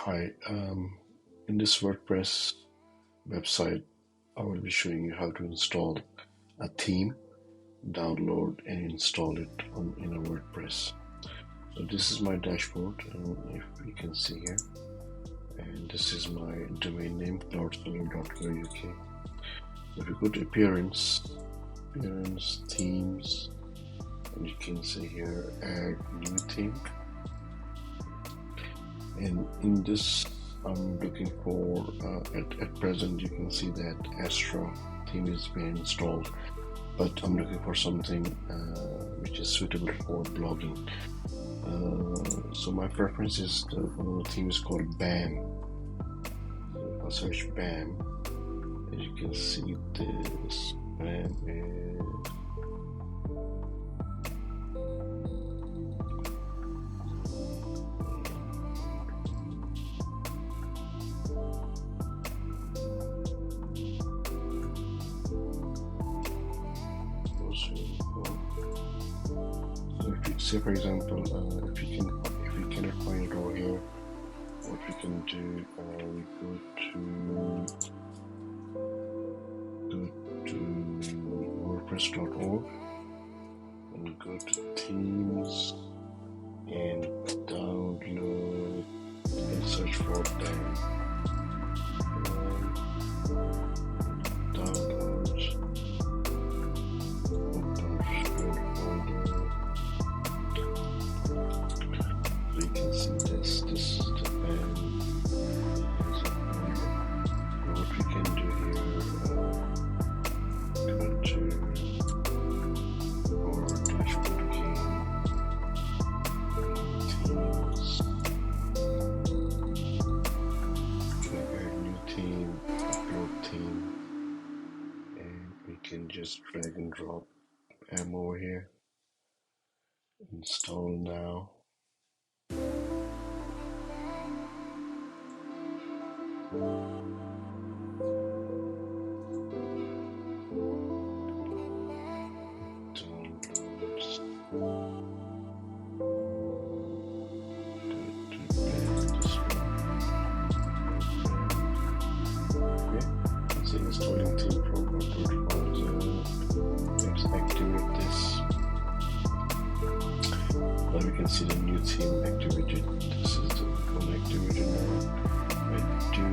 Hi, in this WordPress website, I will be showing you how to install a theme, download and install it in a WordPress. So this is my dashboard, if you can see here, and this is my domain name, cloudsolar.co.uk. If you go to appearance, themes, and you can see here, add new theme. And in this I'm looking for at present you can see that Astra theme is being installed, but I'm looking for something which is suitable for blogging. So my preference is one of the themes called BAM. So if I search BAM, as you can see, this BAM is say for example, if you cannot find it over here, what we can do, we go to wordpress.org and go to themes and download and search for BAM. Downloads. You can see this is the band. What we can do here, go to our dashboard again, themes, add new theme, upload theme, and we can just drag and drop BAM over here, install now. Downloads. It's installing theme from Wordpress. Let's activate this. Now we can see the new theme activated. This is the one activated now. I do